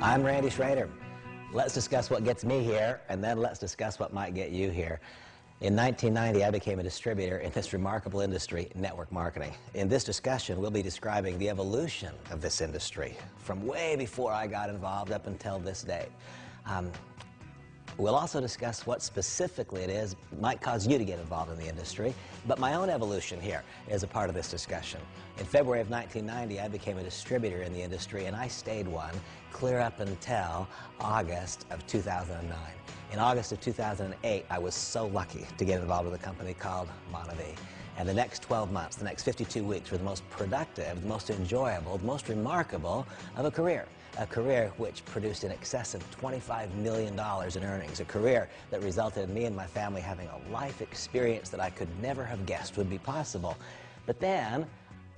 I'm Randy Schrader. Let's discuss what gets me here, and then let's discuss what might get you here. In 1990, I became a distributor in this remarkable industry, network marketing. In this discussion, we'll be describing the evolution of this industry from way before I got involved up until this day. We'll also discuss what specifically it is might cause you to get involved in the industry, but my own evolution here is a part of this discussion. In February of 1990, I became a distributor in the industry, and I stayed one clear up until August of 2009. In August of 2008, I was so lucky to get involved with a company called Monavie. And the next 12 months, the next 52 weeks were the most productive, the most enjoyable, the most remarkable of a career. A career which produced in excess of $25 million in earnings. A career that resulted in me and my family having a life experience that I could never have guessed would be possible. But then,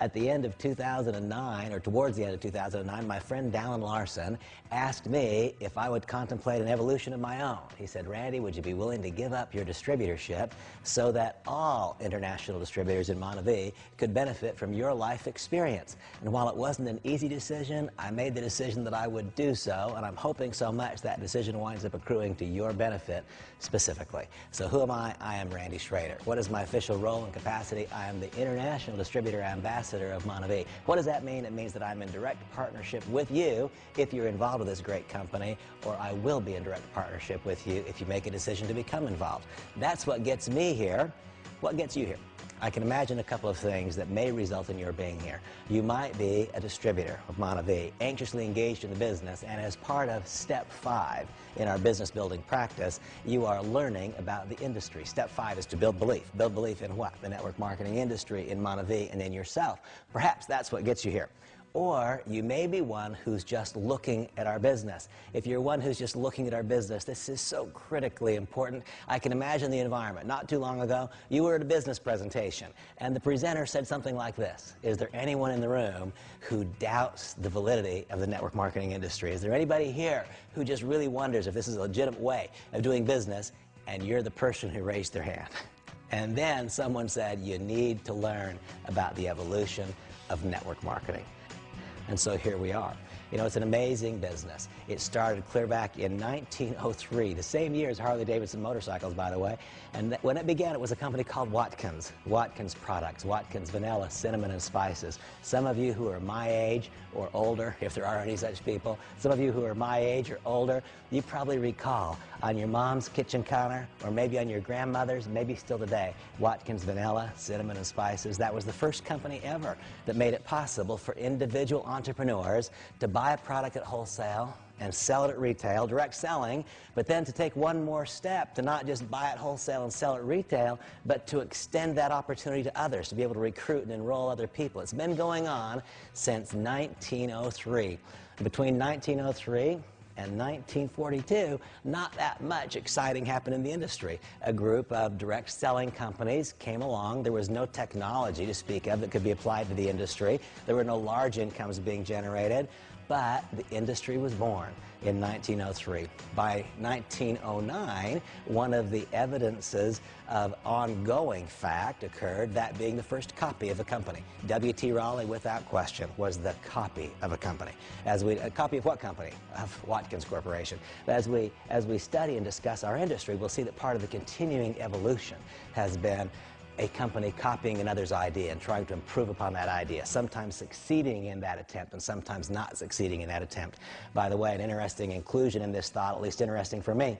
at the end of 2009, or towards the end of 2009, my friend Dallin Larson asked me if I would contemplate an evolution of my own. He said, "Randy, would you be willing to give up your distributorship so that all international distributors in Monavie could benefit from your life experience?" And while it wasn't an easy decision, I made the decision that I would do so, and I'm hoping so much that decision winds up accruing to your benefit specifically. So who am I? I am Randy Schrader. What is my official role and capacity? I am the International Distributor Ambassador of Monavie. What does that mean? It means that I'm in direct partnership with you if you're involved with this great company, or I will be in direct partnership with you if you make a decision to become involved. That's what gets me here. What gets you here? I can imagine a couple of things that may result in your being here. You might be a distributor of Monavie, anxiously engaged in the business, and as part of step 5 in our business building practice, you are learning about the industry. Step 5 is to build belief. Build belief in what? The network marketing industry, in Monavie, and in yourself. Perhaps that's what gets you here. Or you may be one who's just looking at our business. If you're one who's just looking at our business, this is so critically important. I can imagine the environment. Not too long ago, you were at a business presentation, and the presenter said something like this: "Is there anyone in the room who doubts the validity of the network marketing industry? Is there anybody here who just really wonders if this is a legitimate way of doing business?" And you're the person who raised their hand. And then someone said, "You need to learn about the evolution of network marketing." And so here we are. You know, it's an amazing business. It started clear back in 1903, the same year as Harley-Davidson motorcycles, by the way. And when it began, it was a company called Watkins. Watkins Products, Watkins Vanilla, Cinnamon, and Spices. Some of you who are my age or older, if there are any such people, some of you who are my age or older, you probably recall on your mom's kitchen counter, or maybe on your grandmother's, maybe still today, Watkins Vanilla, Cinnamon, and Spices. That was the first company ever that made it possible for individual entrepreneurs to buy a product at wholesale and sell it at retail, direct selling, but then to take one more step, to not just buy it wholesale and sell it at retail, but to extend that opportunity to others, to be able to recruit and enroll other people. It's been going on since 1903. Between 1903 and 1942, not that much exciting happened in the industry. A group of direct selling companies came along. There was no technology to speak of that could be applied to the industry. There were no large incomes being generated, but the industry was born in 1903. By 1909, one of the evidences of ongoing fact occurred, that being the first copy of a company. W.T. Raleigh, without question, was the copy of a company. A copy of what company? Of Watkins Corporation. As we study and discuss our industry, we'll see that part of the continuing evolution has been a company copying another's idea and trying to improve upon that idea, sometimes succeeding in that attempt and sometimes not succeeding in that attempt. By the way, an interesting inclusion in this thought, at least interesting for me,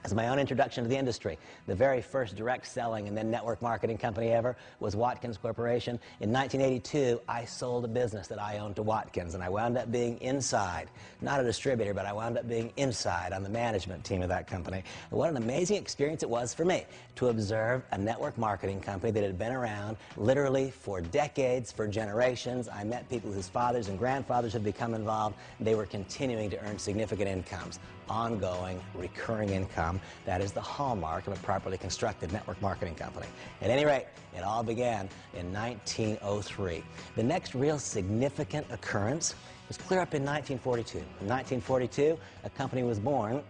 as my own introduction to the industry. The very first direct selling and then network marketing company ever was Watkins Corporation. In 1982, I sold a business that I owned to Watkins, and I wound up being inside, not a distributor, but I wound up being inside on the management team of that company. And what an amazing experience it was for me to observe a network marketing company that had been around literally for decades, for generations. I met people whose fathers and grandfathers had become involved. They were continuing to earn significant incomes, ongoing, recurring income. That is the hallmark of a properly constructed network marketing company. At any rate, it all began in 1903. The next real significant occurrence was clear up in 1942. In 1942, a company was born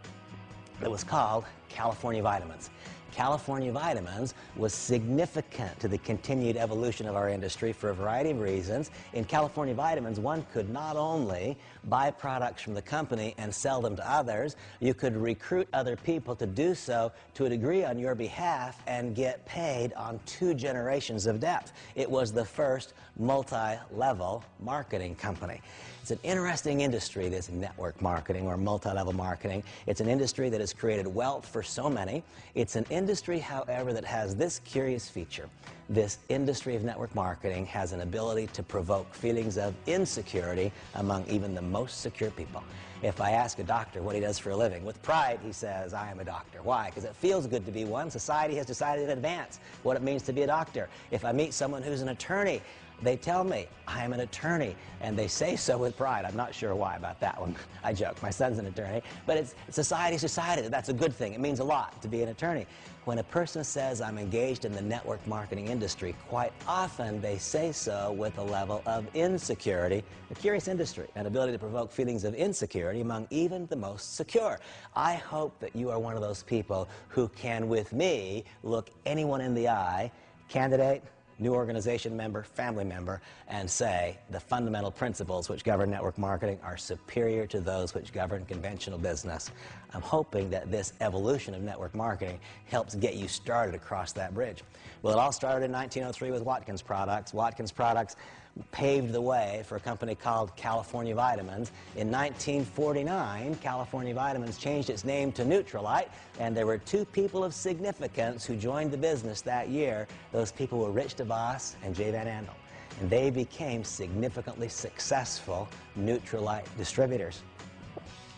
that was called California Vitamins. California Vitamins was significant to the continued evolution of our industry for a variety of reasons. In California Vitamins, one could not only buy products from the company and sell them to others, you could recruit other people to do so to a degree on your behalf and get paid on 2 generations of depth. It was the first multi-level marketing company. It's an interesting industry, this network marketing or multi-level marketing. It's an industry that has created wealth for so many. It's an industry, however, that has this curious feature. This industry of network marketing has an ability to provoke feelings of insecurity among even the most secure people. If I ask a doctor what he does for a living, with pride he says, I am a doctor. Why? Because it feels good to be one. Society has decided in advance what it means to be a doctor. If I meet someone who's an attorney, they tell me, I am an attorney, and they say so with pride. I'm not sure why about that one. I joke, my son's an attorney, but society's decided that that's a good thing. It means a lot to be an attorney. When a person says, I'm engaged in the network marketing industry, quite often they say so with a level of insecurity. A curious industry, an ability to provoke feelings of insecurity among even the most secure. I hope that you are one of those people who can, with me, look anyone in the eye, candidate, new organization member, family member, and say the fundamental principles which govern network marketing are superior to those which govern conventional business. I'm hoping that this evolution of network marketing helps get you started across that bridge. Well, it all started in 1903 with Watkins Products. Watkins Products paved the way for a company called California Vitamins. In 1949, California Vitamins changed its name to Nutrilite, and there were 2 people of significance who joined the business that year. Those people were Rich DeVos and Jay Van Andel, and they became significantly successful Nutrilite distributors.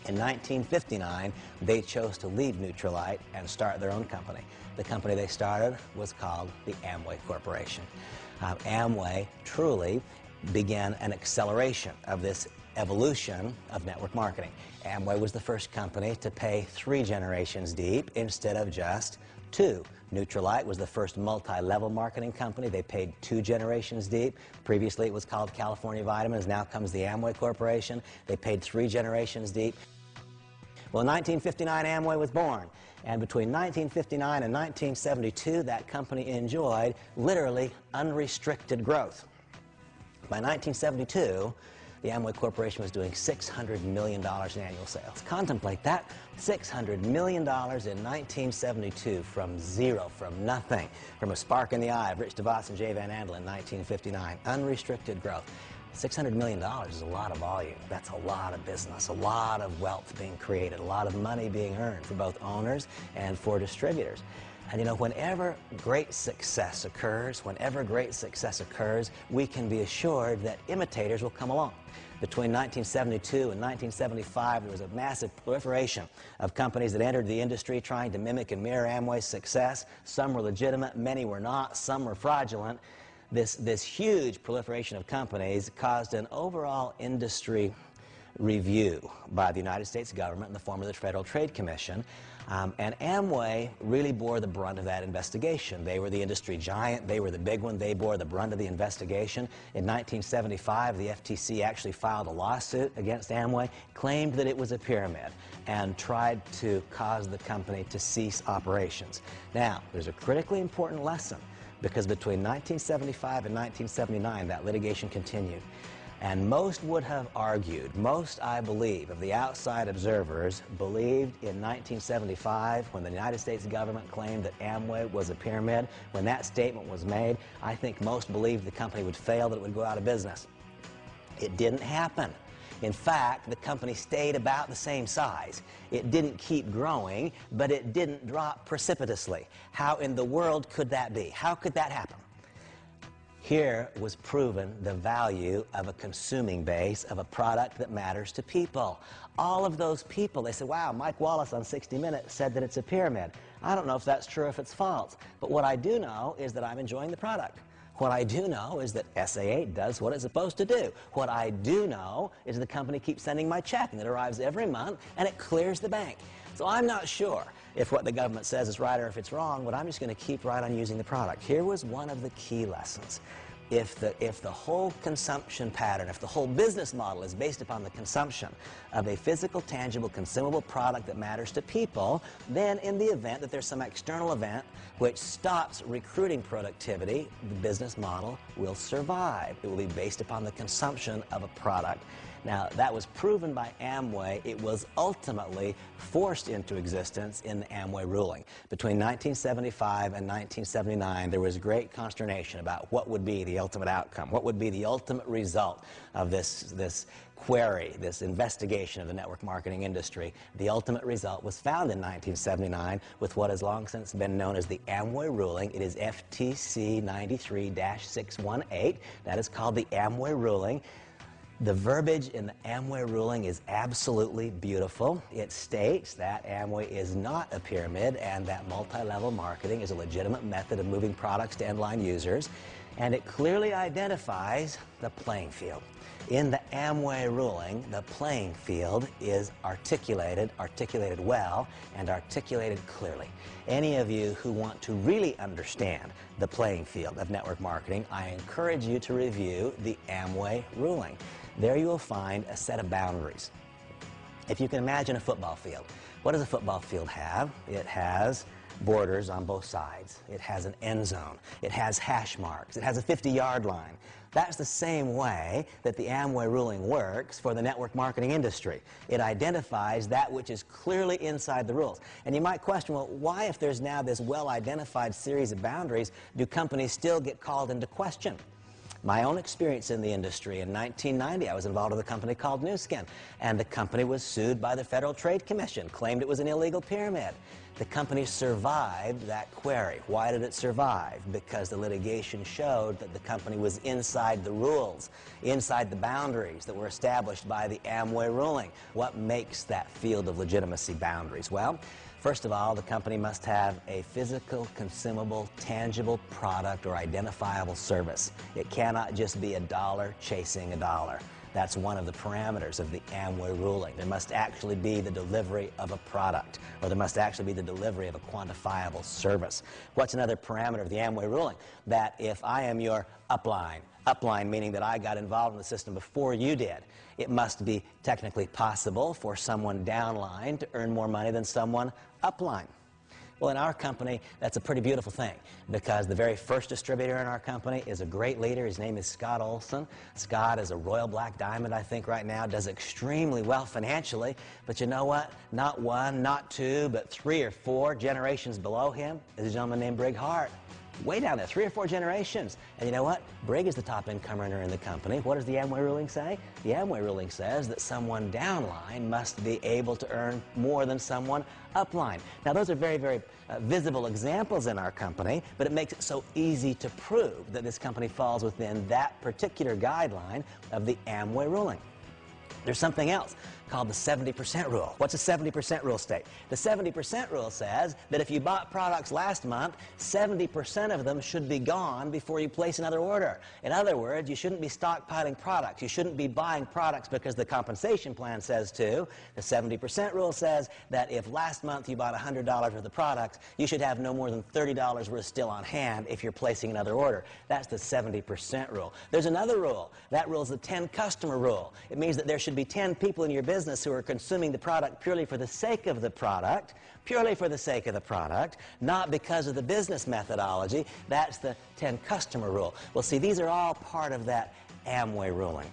In 1959, they chose to leave Nutrilite and start their own company. The company they started was called the Amway Corporation. Amway truly began an acceleration of this evolution of network marketing. Amway was the first company to pay 3 generations deep instead of just 2. Nutrilite was the first multi-level marketing company. They paid 2 generations deep. Previously, it was called California Vitamins. Now comes the Amway Corporation. They paid 3 generations deep. Well, in 1959, Amway was born. And between 1959 and 1972, that company enjoyed literally unrestricted growth. By 1972, the Amway Corporation was doing $600 million in annual sales. Contemplate that, $600 million in 1972 from zero, from nothing, from a spark in the eye of Rich DeVos and Jay Van Andel in 1959. Unrestricted growth. $600 million is a lot of volume. That's a lot of business, a lot of wealth being created, a lot of money being earned for both owners and for distributors. And you know, whenever great success occurs, we can be assured that imitators will come along. Between 1972 and 1975, there was a massive proliferation of companies that entered the industry trying to mimic and mirror Amway's success. Some were legitimate, many were not, some were fraudulent. This huge proliferation of companies caused an overall industry review by the United States government in the form of the Federal Trade Commission, and Amway really bore the brunt of that investigation. They were the industry giant, they were the big one, they bore the brunt of the investigation. In 1975, the FTC actually filed a lawsuit against Amway, claimed that it was a pyramid, and tried to cause the company to cease operations. Now, there's a critically important lesson, because between 1975 and 1979, that litigation continued. And most would have argued, most, I believe, of the outside observers believed in 1975, when the United States government claimed that Amway was a pyramid, when that statement was made, I think most believed the company would fail, that it would go out of business. It didn't happen. In fact, the company stayed about the same size. It didn't keep growing, but it didn't drop precipitously. How in the world could that be? How could that happen? Here was proven the value of a consuming base, of a product that matters to people. All of those people, they said, wow, Mike Wallace on 60 Minutes said that it's a pyramid. I don't know if that's true or if it's false, but what I do know is that I'm enjoying the product. What I do know is that SA8 does what it's supposed to do. What I do know is the company keeps sending my check, and it arrives every month, and it clears the bank. So I'm not sure if what the government says is right or if it's wrong, but I'm just going to keep right on using the product. Here was one of the key lessons. if the whole consumption pattern, if the whole business model is based upon the consumption of a physical, tangible, consumable product that matters to people, then in the event that there's some external event which stops recruiting productivity, the business model will survive. It will be based upon the consumption of a product. Now, that was proven by Amway. It was ultimately forced into existence in the Amway ruling. Between 1975 and 1979, there was great consternation about what would be the ultimate outcome, what would be the ultimate result of this query, this investigation of the network marketing industry. The ultimate result was found in 1979 with what has long since been known as the Amway ruling. It is FTC 93-618. That is called the Amway ruling. The verbiage in the Amway ruling is absolutely beautiful. It states that Amway is not a pyramid and that multi-level marketing is a legitimate method of moving products to end-line users, and it clearly identifies the playing field. In the Amway ruling, the playing field is articulated well, and articulated clearly. Any of you who want to really understand the playing field of network marketing, I encourage you to review the Amway ruling. There you will find a set of boundaries. If you can imagine a football field, what does a football field have? It has borders on both sides. It has an end zone. It has hash marks. It has a 50-yard line. That's the same way that the Amway ruling works for the network marketing industry. It identifies that which is clearly inside the rules. And you might question, well, why, if there's now this well-identified series of boundaries, do companies still get called into question? My own experience in the industry, in 1990, I was involved with a company called Nu Skin, and the company was sued by the Federal Trade Commission, claimed it was an illegal pyramid. The company survived that query. Why did it survive? Because the litigation showed that the company was inside the rules, inside the boundaries that were established by the Amway ruling. What makes that field of legitimacy boundaries? Well, first of all, the company must have a physical, consumable, tangible product or identifiable service. It cannot just be a dollar chasing a dollar. That's one of the parameters of the Amway ruling. There must actually be the delivery of a product, or there must actually be the delivery of a quantifiable service. What's another parameter of the Amway ruling? That if I am your upline meaning that I got involved in the system before you did, it must be technically possible for someone downline to earn more money than someone upline. Well, in our company, that's a pretty beautiful thing, because the very first distributor in our company is a great leader. His name is Scott Olson. Scott is a Royal Black Diamond, I think, right now, does extremely well financially. But you know what? Not one, not two, but 3 or 4 generations below him is a gentleman named Brig Hart. Way down there, 3 or 4 generations. And you know what? Brig is the top income earner in the company. What does the Amway ruling say? The Amway ruling says that someone downline must be able to earn more than someone upline. Now, those are very, very visible examples in our company, but it makes it so easy to prove that this company falls within that particular guideline of the Amway ruling. There's something else called the 70% rule. What's a 70% rule state? The 70% rule says that if you bought products last month, 70% of them should be gone before you place another order. In other words, you shouldn't be stockpiling products. You shouldn't be buying products because the compensation plan says to. The 70% rule says that if last month you bought $100 worth of products, you should have no more than $30 worth still on hand if you're placing another order. That's the 70% rule. There's another rule. That rule is the 10 customer rule. It means that there should be 10 people in your business who are consuming the product purely for the sake of the product, not because of the business methodology. That's the 10 customer rule. Well, see, these are all part of that Amway ruling.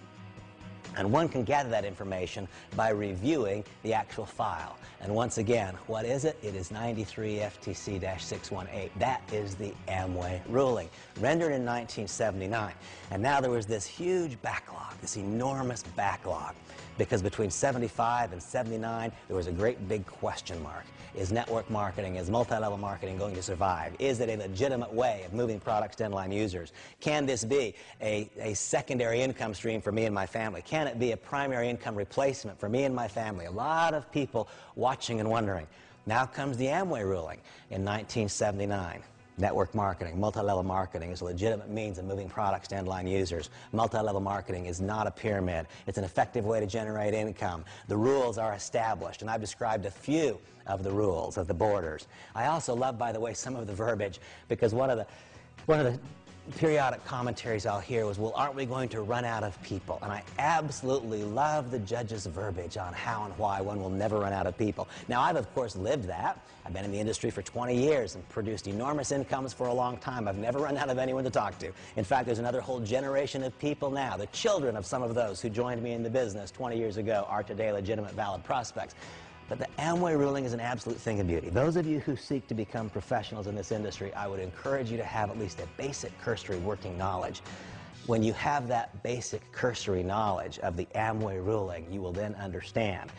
And one can gather that information by reviewing the actual file. And once again, what is it? It is 93 FTC-618. That is the Amway ruling, rendered in 1979. And now there was this huge backlog, this enormous backlog, because between 75 and 79, there was a great big question mark. Is network marketing, is multi-level marketing going to survive? Is it a legitimate way of moving products to end-line users? Can this be a secondary income stream for me and my family? Can it be a primary income replacement for me and my family? A lot of people watching and wondering. Now comes the Amway ruling in 1979. Network marketing, multi-level marketing is a legitimate means of moving products to end-line users. Multi-level marketing is not a pyramid. It's an effective way to generate income. The rules are established, and I've described a few of the rules, of the borders. I also love, by the way, some of the verbiage, because one of the periodic commentaries I'll hear was, well, aren't we going to run out of people? And I absolutely love the judge's verbiage on how and why one will never run out of people. Now, I've, of course, lived that. I've been in the industry for 20 years and produced enormous incomes for a long time. I've never run out of anyone to talk to. In fact, there's another whole generation of people now. The children of some of those who joined me in the business 20 years ago are today legitimate, valid prospects. But the Amway ruling is an absolute thing of beauty. Those of you who seek to become professionals in this industry, I would encourage you to have at least a basic cursory working knowledge. When you have that basic cursory knowledge of the Amway ruling, you will then understand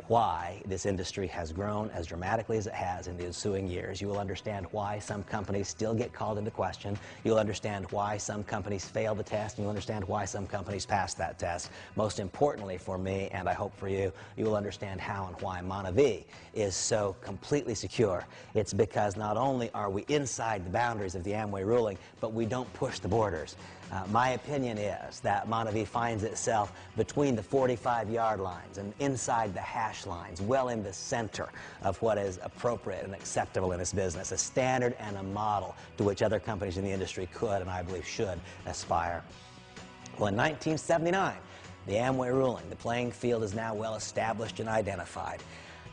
why this industry has grown as dramatically as it has in the ensuing years. You will understand why some companies still get called into question. You'll understand why some companies fail the test, and you'll understand why some companies pass that test. Most importantly for me, and I hope for you, you will understand how and why Monavie is so completely secure. It's because not only are we inside the boundaries of the Amway ruling, but we don't push the borders. My opinion is that Monavie finds itself between the 45-yard lines and inside the hash lines, well in the center of what is appropriate and acceptable in this business, a standard and a model to which other companies in the industry could and I believe should aspire. Well, in 1979, the Amway ruling, the playing field is now well established and identified.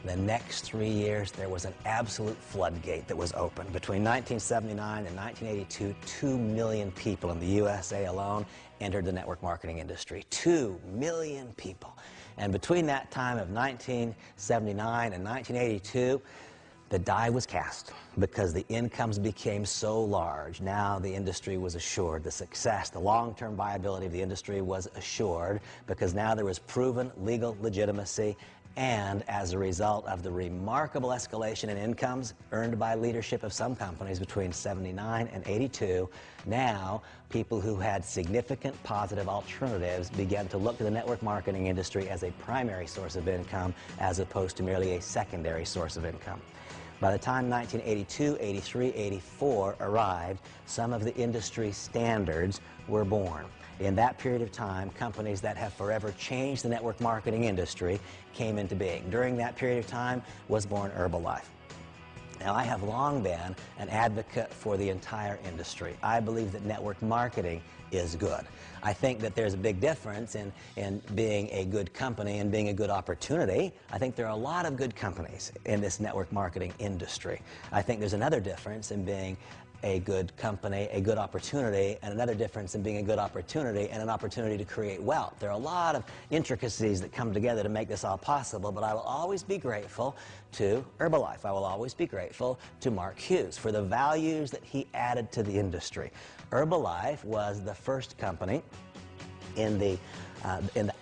The next 3 years, there was an absolute floodgate that was opened. Between 1979 and 1982, 2 million people in the USA alone entered the network marketing industry. 2 million people. And between that time of 1979 and 1982, the die was cast because the incomes became so large. Now the industry was assured. The success, the long-term viability of the industry was assured because now there was proven legal legitimacy. And as a result of the remarkable escalation in incomes earned by leadership of some companies between 79 and 82, now people who had significant positive alternatives began to look to the network marketing industry as a primary source of income as opposed to merely a secondary source of income. By the time 1982, 83, 84 arrived, some of the industry standards were born. In that period of time, companies that have forever changed the network marketing industry came into being. During that period of time was born Herbalife. Now, I have long been an advocate for the entire industry. I believe that network marketing is good. I think that there's a big difference in being a good company and being a good opportunity. I think there are a lot of good companies in this network marketing industry. I think there's another difference in being a good company, a good opportunity, and another difference in being a good opportunity and an opportunity to create wealth. There are a lot of intricacies that come together to make this all possible, but I will always be grateful to Herbalife. I will always be grateful to Mark Hughes for the values that he added to the industry. Herbalife was the first company in the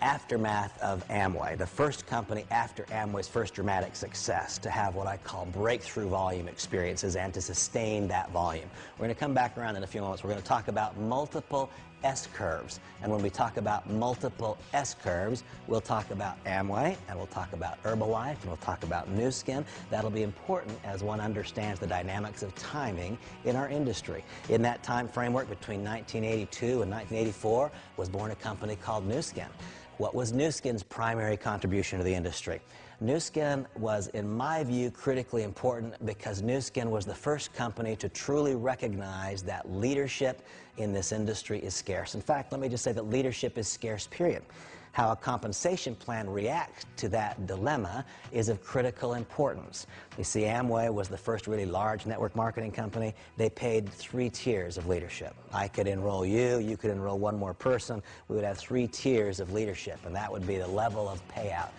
aftermath of Amway, the first company after Amway's first dramatic success to have what I call breakthrough volume experiences and to sustain that volume. We're going to come back around in a few moments. We're going to talk about multiple S-curves. And when we talk about multiple S-curves, we'll talk about Amway, and we'll talk about Herbalife, and we'll talk about Nu Skin. That'll be important as one understands the dynamics of timing in our industry. In that time framework between 1982 and 1984 was born a company called Nu Skin. What was Nu Skin's primary contribution to the industry? Nu Skin was, in my view, critically important because Nu Skin was the first company to truly recognize that leadership in this industry is scarce. In fact, let me just say that leadership is scarce, period. How a compensation plan reacts to that dilemma is of critical importance. You see, Amway was the first really large network marketing company. They paid 3 tiers of leadership. I could enroll you, you could enroll one more person. We would have 3 tiers of leadership, and that would be the level of payout.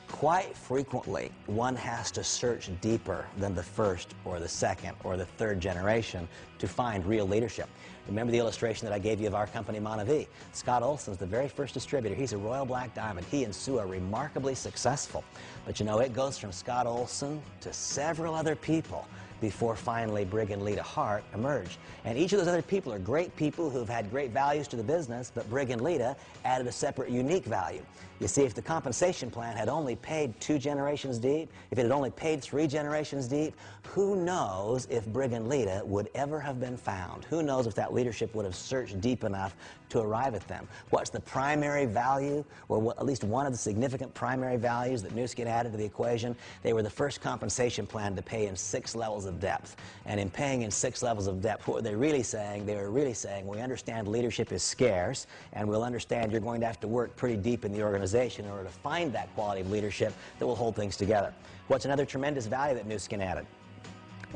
Quite frequently, one has to search deeper than the first or the second or the third generation to find real leadership. Remember the illustration that I gave you of our company, Monavie. Scott Olson's the very first distributor. He's a Royal Black Diamond. He and Sue are remarkably successful. But you know, it goes from Scott Olson to several other people before finally Brig and Lita Hart emerged. And each of those other people are great people who've had great values to the business, but Brig and Lita added a separate, unique value. You see, if the compensation plan had only paid 2 generations deep, if it had only paid 3 generations deep, who knows if Brigham Lita would ever have been found? Who knows if that leadership would have searched deep enough to arrive at them? What's the primary value, or at least one of the significant primary values that Nu Skin added to the equation? They were the first compensation plan to pay in 6 levels of depth. And in paying in 6 levels of depth, what were they really saying? They were really saying, we understand leadership is scarce, and we'll understand you're going to have to work pretty deep in the organization in order to find that quality of leadership that will hold things together. What's another tremendous value that Nu Skin added?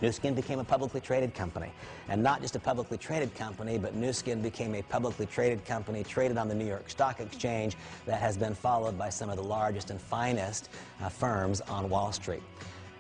Nu Skin became a publicly traded company. And not just a publicly traded company, but Nu Skin became a publicly traded company traded on the New York Stock Exchange that has been followed by some of the largest and finest firms on Wall Street.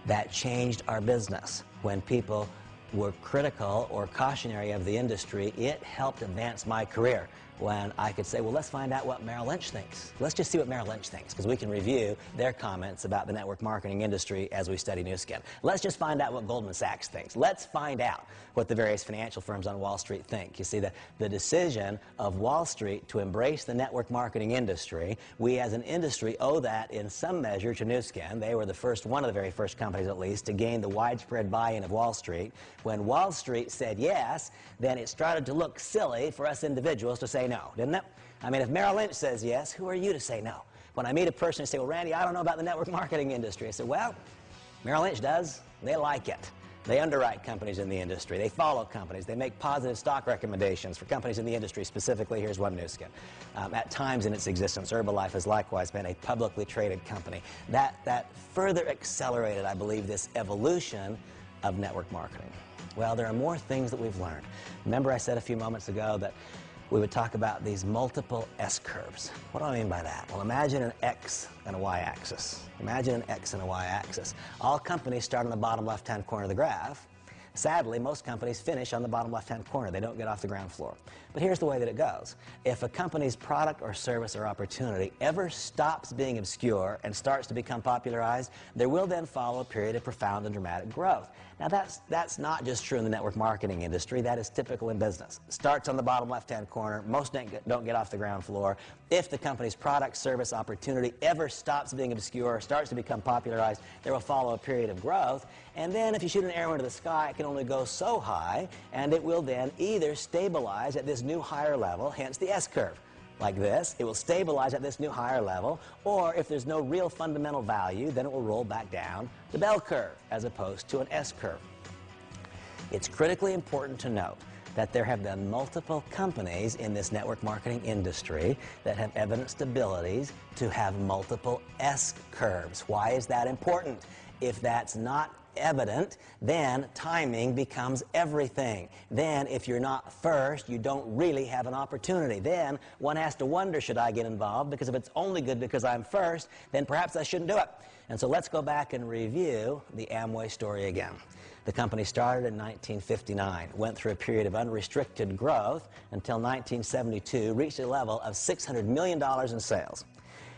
That changed our business. When people were critical or cautionary of the industry, it helped advance my career. When I could say, well, let's find out what Merrill Lynch thinks. Let's just see what Merrill Lynch thinks, because we can review their comments about the network marketing industry as we study Nu Skin. Let's just find out what Goldman Sachs thinks. Let's find out what the various financial firms on Wall Street think. You see, the decision of Wall Street to embrace the network marketing industry, we as an industry owe that in some measure to Nu Skin. They were the first, one of the very first companies at least, to gain the widespread buy-in of Wall Street. When Wall Street said yes, then it started to look silly for us individuals to say no, didn't it? I mean, if Merrill Lynch says yes, who are you to say no? When I meet a person and say, well, Randy, I don't know about the network marketing industry, I say, well, Merrill Lynch does. They like it. They underwrite companies in the industry. They follow companies. They make positive stock recommendations for companies in the industry. Specifically, here's one, Nu Skin. At times in its existence, Herbalife has likewise been a publicly traded company. That further accelerated, I believe, this evolution of network marketing. Well, there are more things that we've learned. Remember I said a few moments ago that we would talk about these multiple S-curves. What do I mean by that? Well, imagine an X and a Y-axis. Imagine an X and a Y-axis. All companies start on the bottom left-hand corner of the graph. Sadly, most companies finish on the bottom left-hand corner. They don't get off the ground floor. But here's the way that it goes. If a company's product or service or opportunity ever stops being obscure and starts to become popularized, there will then follow a period of profound and dramatic growth. Now, that's not just true in the network marketing industry. That is typical in business. It starts on the bottom left-hand corner. Most don't get off the ground floor. If the company's product, service, opportunity ever stops being obscure, starts to become popularized, there will follow a period of growth. And then if you shoot an arrow into the sky, it can only go so high, and it will then either stabilize at this new higher level, hence the S-curve. Like this, it will stabilize at this new higher level, or if there's no real fundamental value, then it will roll back down the bell curve as opposed to an S-curve. It's critically important to note that there have been multiple companies in this network marketing industry that have evidenced abilities to have multiple S-curves. Why is that important? If that's not evident, then timing becomes everything. Then if you're not first, you don't really have an opportunity. Then one has to wonder, should I get involved? Because if it's only good because I'm first, then perhaps I shouldn't do it. And so let's go back and review the Amway story again. The company started in 1959, went through a period of unrestricted growth until 1972, reached a level of $600 million in sales.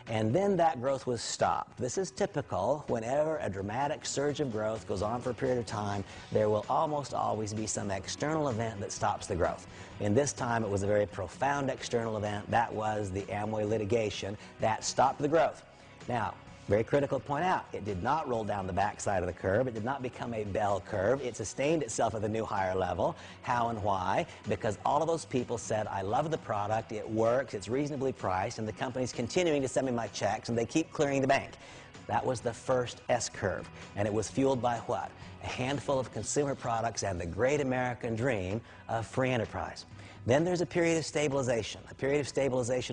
And then that growth was stopped. This is typical. Whenever a dramatic surge of growth goes on for a period of time, there will almost always be some external event that stops the growth. In this time, it was a very profound external event. That was the Amway litigation. That stopped the growth. Now, very critical to point out, it did not roll down the backside of the curve. It did not become a bell curve. It sustained itself at the new higher level. How and why? Because all of those people said, I love the product, it works, it's reasonably priced, and the company's continuing to send me my checks, and they keep clearing the bank. That was the first S-curve, and it was fueled by what? A handful of consumer products and the great American dream of free enterprise. Then there's a period of stabilization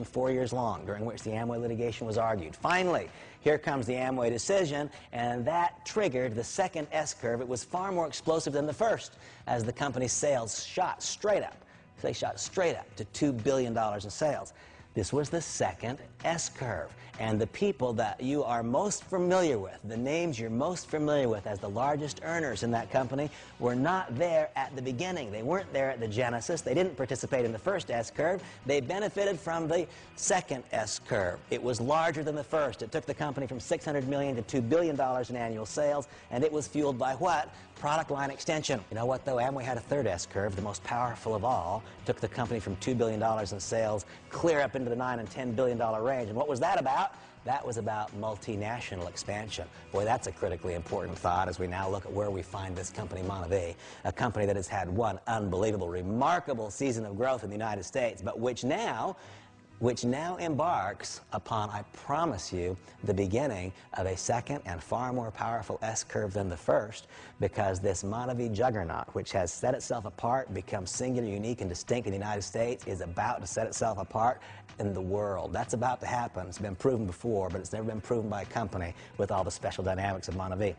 4 years long, during which the Amway litigation was argued. Finally, here comes the Amway decision, and that triggered the second S-curve. It was far more explosive than the first, as the company's sales shot straight up. They shot straight up to $2 billion in sales. This was the second S-curve. And the people that you are most familiar with, the names you're most familiar with as the largest earners in that company, were not there at the beginning. They weren't there at the genesis. They didn't participate in the first S-curve. They benefited from the second S-curve. It was larger than the first. It took the company from $600 million to $2 billion in annual sales, and it was fueled by what? product line extension. You know what, though? Amway had a third S-curve, the most powerful of all. Took the company from $2 billion in sales clear up into the $9 and $10 billion range. And what was that about? That was about multinational expansion. Boy, that's a critically important thought as we now look at where we find this company, Monavie, a company that has had one unbelievable, remarkable season of growth in the United States, but which now embarks upon, I promise you, the beginning of a second and far more powerful S-curve than the first, because this Monavie juggernaut, which has set itself apart, become singular, unique, and distinct in the United States, is about to set itself apart in the world. That's about to happen. It's been proven before, but it's never been proven by a company with all the special dynamics of Monavie.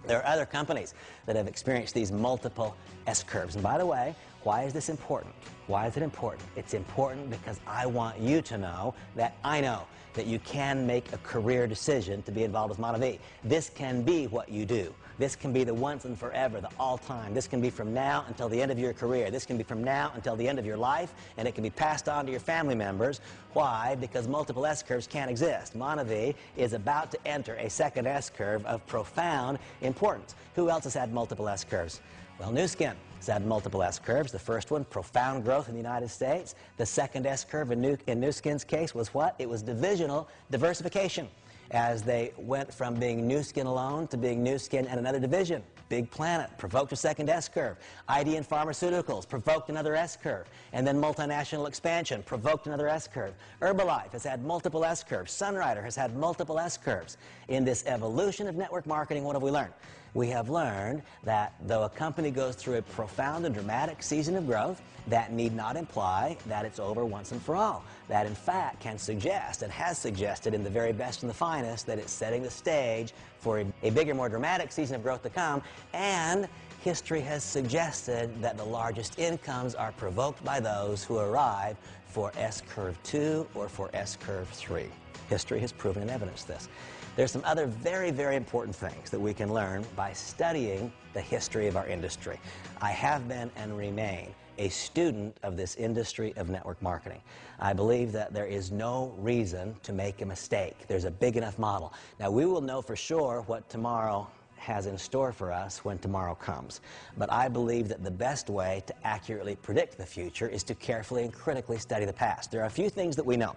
There are other companies that have experienced these multiple S-curves. And by the way, why is this important? Why is it important? It's important because I want you to know that I know that you can make a career decision to be involved with Monavie. This can be what you do. This can be the once and forever, the all-time. This can be from now until the end of your career. This can be from now until the end of your life, and it can be passed on to your family members. Why? Because multiple S-curves can't exist. Monavie is about to enter a second S-curve of profound importance. Who else has had multiple S-curves? Well, Nu Skin has had multiple S-curves. The first one, profound growth in the United States. The second S-curve in Nu Skin's case was what? It was divisional diversification, as they went from being Nu Skin alone to being Nu Skin and another division. Big Planet provoked a second S-curve. ID and Pharmaceuticals provoked another S-curve. And then multinational expansion provoked another S-curve. Herbalife has had multiple S-curves. Sunrider has had multiple S-curves. In this evolution of network marketing, what have we learned? We have learned that though a company goes through a profound and dramatic season of growth, that need not imply that it's over once and for all. That, in fact, can suggest, and has suggested in the very best and the finest, that it's setting the stage for a bigger, more dramatic season of growth to come, and history has suggested that the largest incomes are provoked by those who arrive for S-curve 2 or for S-curve 3. History has proven and evidenced this. There's some other very, very important things that we can learn by studying the history of our industry. I have been and remain a student of this industry of network marketing. I believe that there is no reason to make a mistake. There's a big enough model. Now, we will know for sure what tomorrow has in store for us when tomorrow comes. But I believe that the best way to accurately predict the future is to carefully and critically study the past. There are a few things that we know.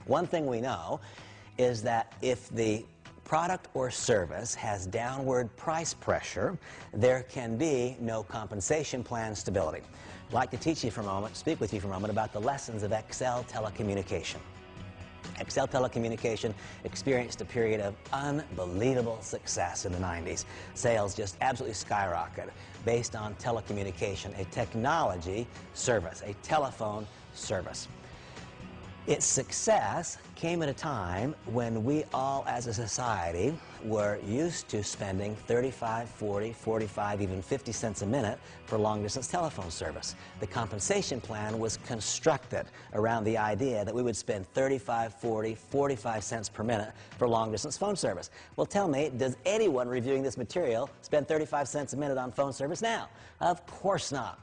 One thing we know is that if the product or service has downward price pressure, there can be no compensation plan stability. I'd like to teach you for a moment, speak with you for a moment about the lessons of XL telecommunication. XL telecommunication experienced a period of unbelievable success in the 90s. Sales just absolutely skyrocketed based on telecommunication, a technology service, a telephone service. Its success came at a time when we all as a society were used to spending 35, 40, 45, even 50 cents a minute for long-distance telephone service. The compensation plan was constructed around the idea that we would spend 35, 40, 45 cents per minute for long-distance phone service. Well, tell me, does anyone reviewing this material spend 35 cents a minute on phone service now? Of course not.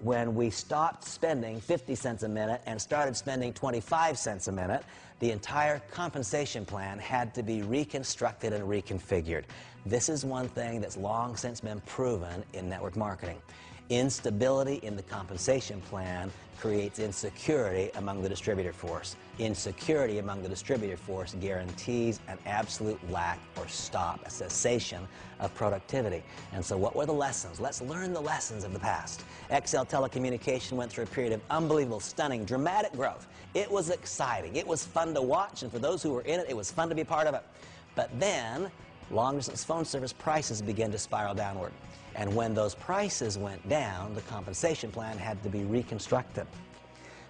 When we stopped spending 50 cents a minute and started spending 25 cents a minute, the entire compensation plan had to be reconstructed and reconfigured. This is one thing that's long since been proven in network marketing. Instability in the compensation plan creates insecurity among the distributor force. Insecurity among the distributor force guarantees an absolute lack or stop, a cessation of productivity. And so what were the lessons? Let's learn the lessons of the past. XL Telecommunication went through a period of unbelievable, stunning, dramatic growth. It was exciting. It was fun to watch, and for those who were in it, it was fun to be part of it. But then, long-distance phone service prices began to spiral downward. And when those prices went down, the compensation plan had to be reconstructed.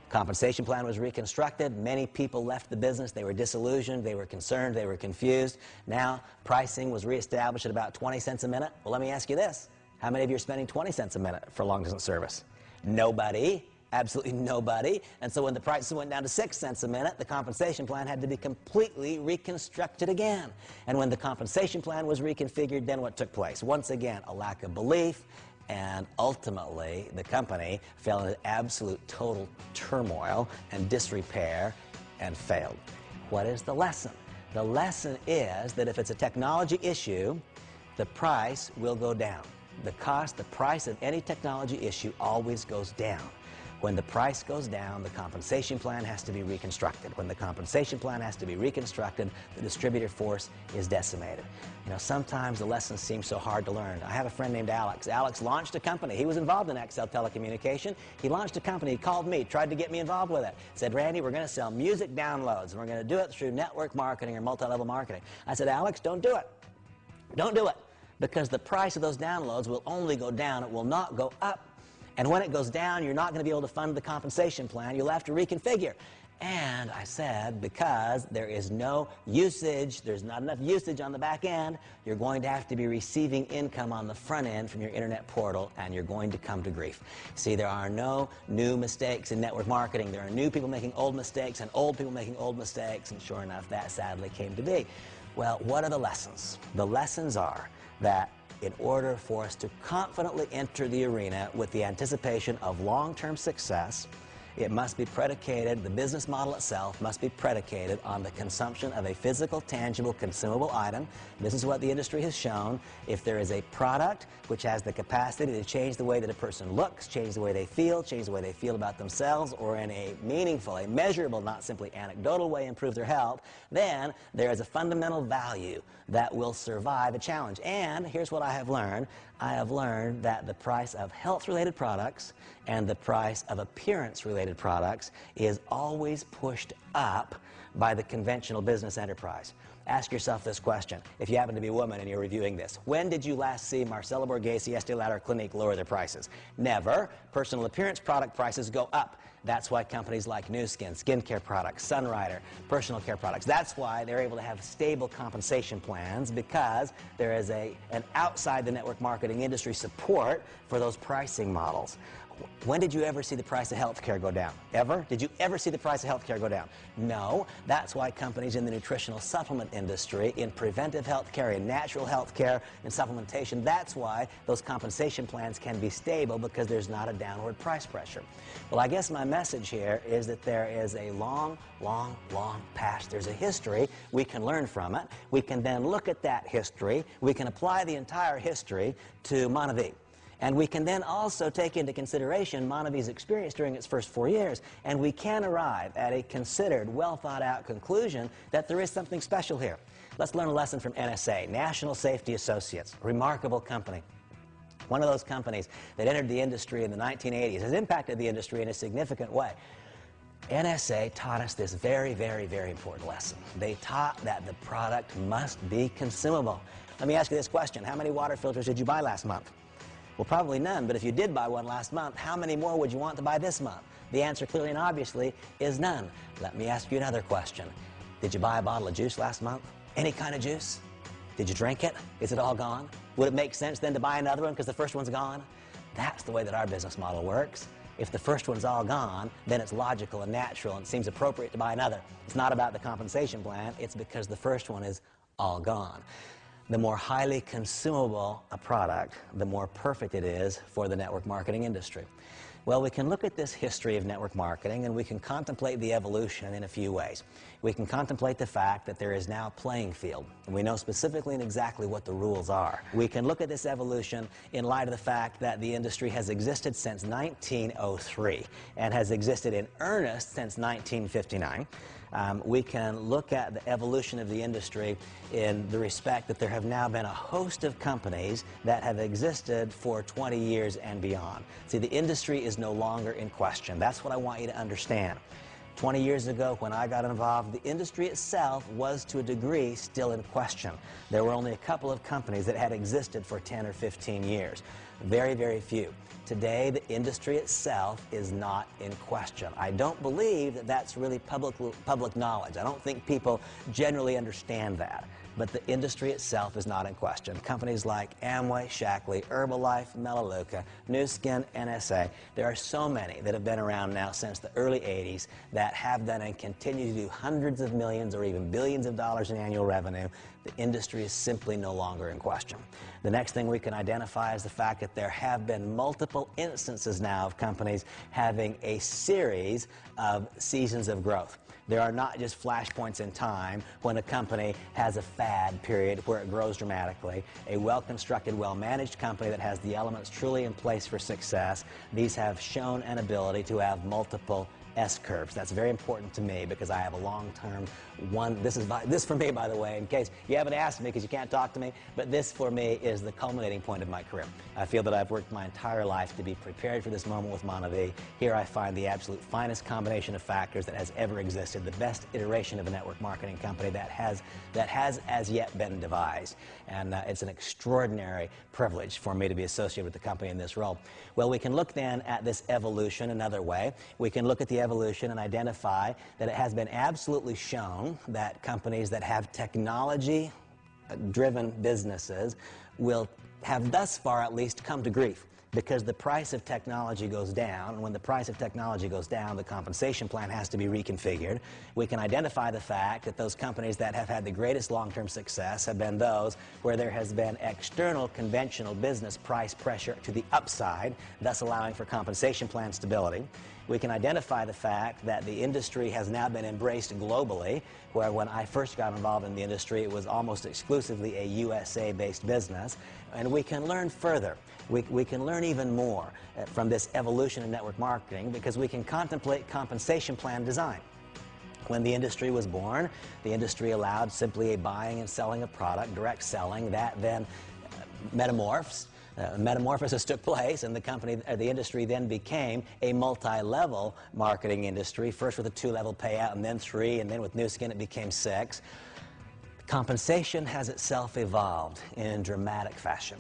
Compensation plan was reconstructed. Many people left the business. They were disillusioned. They were concerned. They were confused. Now, pricing was reestablished at about 20 cents a minute. Well, let me ask you this. How many of you are spending 20 cents a minute for long-distance service? Nobody. Absolutely nobody. And so when the prices went down to 6 cents a minute, the compensation plan had to be completely reconstructed again. And when the compensation plan was reconfigured, then what took place? Once again, a lack of belief, and ultimately the company fell into absolute total turmoil and disrepair and failed. What is the lesson? The lesson is that if it's a technology issue, the price will go down. The price of any technology issue always goes down. When the price goes down, the compensation plan has to be reconstructed. When the compensation plan has to be reconstructed, the distributor force is decimated. You know, sometimes the lessons seem so hard to learn. I have a friend named Alex. Alex launched a company. He was involved in XL telecommunication. He launched a company. He called me, tried to get me involved with it. Said, Randy, we're going to sell music downloads, and we're going to do it through network marketing or multi-level marketing. I said, Alex, don't do it. Don't do it. Because the price of those downloads will only go down. It will not go up. And when it goes down, you're not going to be able to fund the compensation plan. You'll have to reconfigure. And I said, because there is no usage, there's not enough usage on the back end, you're going to have to be receiving income on the front end from your internet portal, and you're going to come to grief. See, there are no new mistakes in network marketing. There are new people making old mistakes and old people making old mistakes, and sure enough, that sadly came to be. Well, what are the lessons? The lessons are that in order for us to confidently enter the arena with the anticipation of long-term success, it must be predicated, the business model itself must be predicated on the consumption of a physical, tangible, consumable item. This is what the industry has shown. If there is a product which has the capacity to change the way that a person looks, change the way they feel about themselves, or in a meaningful, a measurable, not simply anecdotal way improve their health, then there is a fundamental value that will survive a challenge. And here's what I have learned. I have learned that the price of health-related products and the price of appearance-related products is always pushed up by the conventional business enterprise. Ask yourself this question, if you happen to be a woman and you're reviewing this. When did you last see Marcella Borghese, Estée Lauder, Clinique lower their prices? Never. Personal appearance product prices go up. That's why companies like Nu Skin, skincare products, Sunrider, personal care products, that's why they're able to have stable compensation plans, because there is an outside the network marketing industry support for those pricing models. When did you ever see the price of healthcare go down? Ever? Did you ever see the price of healthcare go down? No. That's why companies in the nutritional supplement industry, in preventive healthcare, in natural healthcare, in supplementation, that's why those compensation plans can be stable, because there's not a downward price pressure. Well, I guess my message here is that there is a long past. There's a history. We can learn from it. We can then look at that history. We can apply the entire history to Monavie. And we can then also take into consideration Monavie's experience during its first 4 years, and we can arrive at a considered, well-thought-out conclusion that there is something special here. Let's learn a lesson from NSA, National Safety Associates, remarkable company. One of those companies that entered the industry in the 1980s has impacted the industry in a significant way. NSA taught us this very important lesson. They taught that the product must be consumable. Let me ask you this question. How many water filters did you buy last month? Well, probably none, but if you did buy one last month, how many more would you want to buy this month? The answer clearly and obviously is none. Let me ask you another question. Did you buy a bottle of juice last month? Any kind of juice? Did you drink it? Is it all gone? Would it make sense then to buy another one because the first one's gone? That's the way that our business model works. If the first one's all gone, then it's logical and natural and it seems appropriate to buy another. It's not about the compensation plan, it's because the first one is all gone. The more highly consumable a product, the more perfect it is for the network marketing industry. Well, we can look at this history of network marketing and we can contemplate the evolution in a few ways. We can contemplate the fact that there is now a playing field, and we know specifically and exactly what the rules are. We can look at this evolution in light of the fact that the industry has existed since 1903 and has existed in earnest since 1959. We can look at the evolution of the industry in the respect that there have now been a host of companies that have existed for 20 years and beyond. See, the industry is no longer in question. That's what I want you to understand. 20 years ago, when I got involved, the industry itself was, to a degree, still in question. There were only a couple of companies that had existed for 10 or 15 years. Very few. Today, the industry itself is not in question. I don't believe that that's really public knowledge. I don't think people generally understand that. But the industry itself is not in question. Companies like Amway, Shaklee, Herbalife, Melaleuca, Nu Skin, NSA, there are so many that have been around now since the early 80s that have done and continue to do hundreds of millions or even billions of dollars in annual revenue. The industry is simply no longer in question. The next thing we can identify is the fact that there have been multiple instances now of companies having a series of seasons of growth. There are not just flashpoints in time when a company has a fad period where it grows dramatically. A well-constructed, well-managed company that has the elements truly in place for success, these have shown an ability to have multiple S-curves. That's very important to me because I have a long-term one. This for me, by the way, in case you haven't asked me because you can't talk to me, but this for me is the culminating point of my career. I feel that I've worked my entire life to be prepared for this moment with Monavie. Here I find the absolute finest combination of factors that has ever existed, the best iteration of a network marketing company that has as yet been devised. And it's an extraordinary privilege for me to be associated with the company in this role. Well, we can look then at this evolution another way. We can look at the evolution and identify that it has been absolutely shown that companies that have technology-driven businesses will have thus far at least come to grief because the price of technology goes down, and when the price of technology goes down, the compensation plan has to be reconfigured. We can identify the fact that those companies that have had the greatest long-term success have been those where there has been external conventional business price pressure to the upside, thus allowing for compensation plan stability. We can identify the fact that the industry has now been embraced globally, where when I first got involved in the industry, it was almost exclusively a USA-based business. And we can learn further. We can learn even more from this evolution in network marketing because we can contemplate compensation plan design. When the industry was born, the industry allowed simply a buying and selling of product, direct selling. That then metamorphosis took place, and the industry then became a multi-level marketing industry, first with a 2-level payout, and then 3, and then with new skin it became 6. Compensation has itself evolved in dramatic fashion,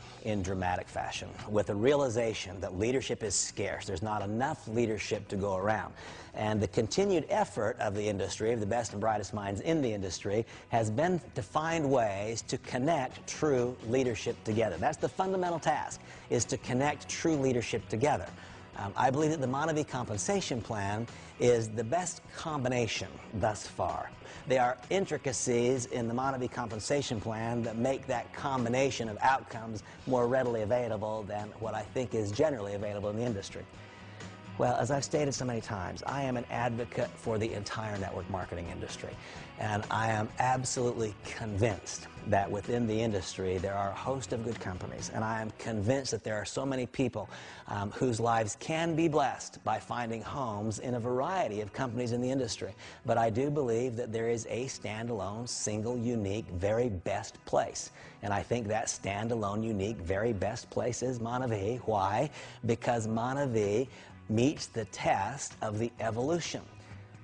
with a realization that leadership is scarce. There's not enough leadership to go around. And the continued effort of the industry, of the best and brightest minds in the industry, has been to find ways to connect true leadership together. That's the fundamental task, is to connect true leadership together. I believe that the Monavie compensation plan is the best combination thus far. There are intricacies in the Monavie compensation plan that make that combination of outcomes more readily available than what I think is generally available in the industry. Well, as I've stated so many times, I am an advocate for the entire network marketing industry. And I am absolutely convinced that within the industry there are a host of good companies. And I am convinced that there are so many people whose lives can be blessed by finding homes in a variety of companies in the industry. But I do believe that there is a standalone, single, unique, very best place. And I think that standalone, unique, very best place is Monavie. Why? Because Monavie meets the test of the evolution.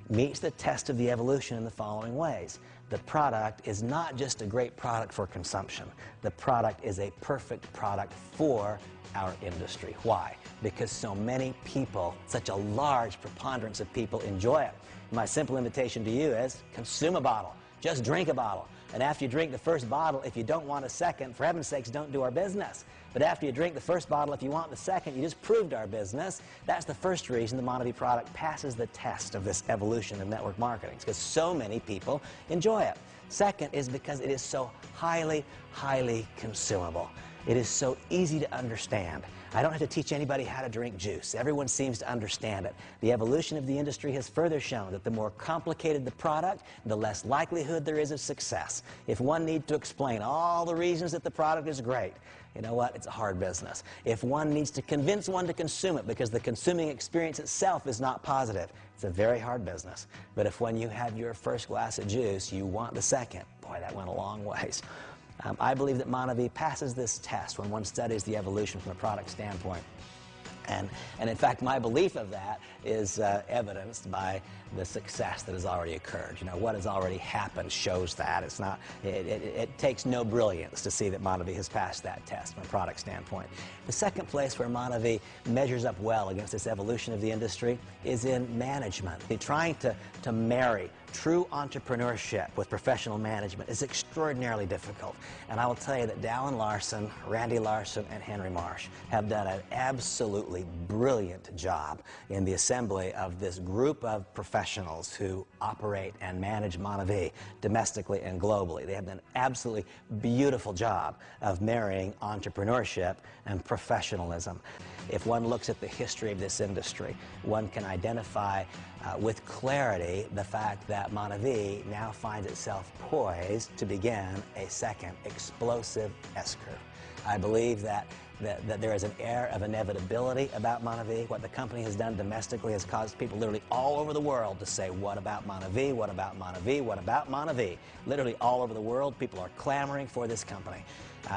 Meets the test of the evolution in the following ways. The product is not just a great product for consumption. The product is a perfect product for our industry. Why? Because so many people, such a large preponderance of people enjoy it. My simple invitation to you is consume a bottle. Just drink a bottle. And after you drink the first bottle, if you don't want a second, for heaven's sakes, don't do our business. But after you drink the first bottle, if you want the second, you just proved our business. That's the first reason the Monavie product passes the test of this evolution of network marketing. It's because so many people enjoy it. Second is because it is so highly, highly consumable. It is so easy to understand. I don't have to teach anybody how to drink juice. Everyone seems to understand it. The evolution of the industry has further shown that the more complicated the product, the less likelihood there is of success. If one needs to explain all the reasons that the product is great, you know what? It's a hard business. If one needs to convince one to consume it because the consuming experience itself is not positive, it's a very hard business. But if when you have your first glass of juice, you want the second, boy, that went a long ways. I believe that Monavie passes this test when one studies the evolution from a product standpoint. And in fact, my belief of that is evidenced by the success that has already occurred. You know, what has already happened shows that. It's not, it takes no brilliance to see that Monavie has passed that test from a product standpoint. The second place where Monavie measures up well against this evolution of the industry is in management. Trying to marry true entrepreneurship with professional management is extraordinarily difficult. And I will tell you that Dallin Larson, Randy Larson, and Henry Marsh have done an absolutely brilliant job in the assembly of this group of professionals who operate and manage Monavie domestically and globally. They have done an absolutely beautiful job of marrying entrepreneurship and professionalism. If one looks at the history of this industry, one can identify with clarity the fact that that Montevideo now finds itself poised to begin a second explosive S-curve. I believe that there is an air of inevitability about Montevideo. What the company has done domestically has caused people literally all over the world to say, what about Montevideo? What about Montevideo? What about Montevideo? Literally all over the world, people are clamoring for this company.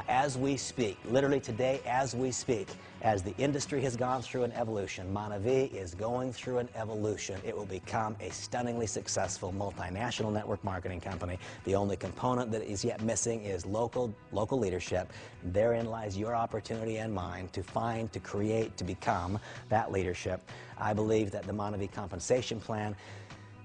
As we speak, literally today as we speak, as the industry has gone through an evolution, Montevideo is going through an evolution. It will become a stunningly successful multinational network marketing company. The only component that is yet missing is local leadership. Therein lies your opportunity and mine to find, to create, to become that leadership. I believe that the Montevideo compensation plan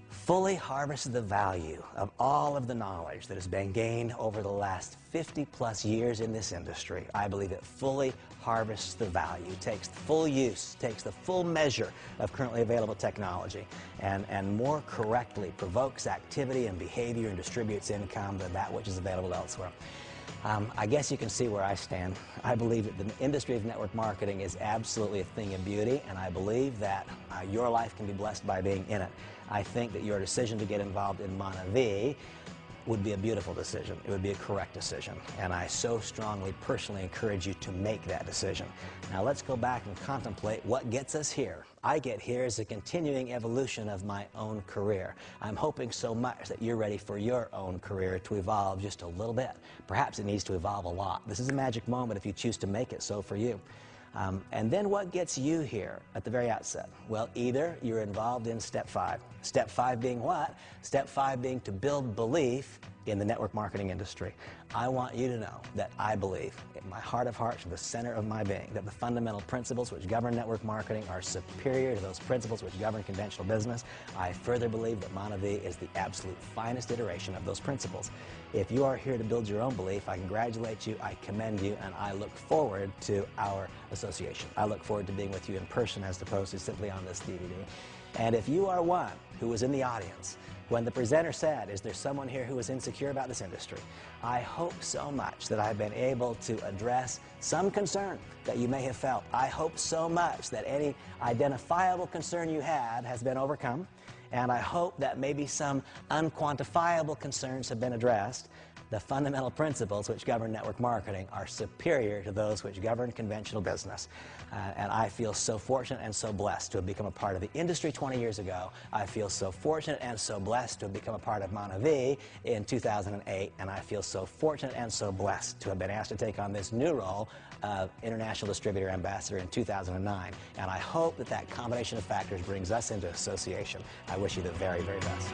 fully harvests the value of all of the knowledge that has been gained over the last 50-plus years in this industry. I believe it fully harvests the value, takes full use, takes the full measure of currently available technology, and more correctly provokes activity and behavior and distributes income than that which is available elsewhere. I guess you can see where I stand. I believe that the industry of network marketing is absolutely a thing of beauty, and I believe that your life can be blessed by being in it. I think that your decision to get involved in Montevideo would be a beautiful decision. It would be a correct decision, and I so strongly personally encourage you to make that decision. Now let's go back and contemplate what gets us here. I get here as a continuing evolution of my own career. I'm hoping so much that you're ready for your own career to evolve just a little bit. Perhaps it needs to evolve a lot. This is a magic moment if you choose to make it so for you. And then what gets you here at the very outset? Well, either you're involved in step 5. Step 5 being what? Step 5 being to build belief in the network marketing industry. I want you to know that I believe, in my heart of hearts, from the center of my being, that the fundamental principles which govern network marketing are superior to those principles which govern conventional business. I further believe that Montevideo is the absolute finest iteration of those principles. If you are here to build your own belief, I congratulate you, I commend you, and I look forward to our association. I look forward to being with you in person as opposed to simply on this DVD. And if you are one who was in the audience when the presenter said, is there someone here who is insecure about this industry? I hope so much that I've been able to address some concern that you may have felt. I hope so much that any identifiable concern you had has been overcome, and I hope that maybe some unquantifiable concerns have been addressed. The fundamental principles which govern network marketing are superior to those which govern conventional business. And I feel so fortunate and so blessed to have become a part of the industry 20 years ago. I feel so fortunate and so blessed to have become a part of Montevideo in 2008. And I feel so fortunate and so blessed to have been asked to take on this new role of International Distributor Ambassador in 2009. And I hope that that combination of factors brings us into association. I wish you the very, very best.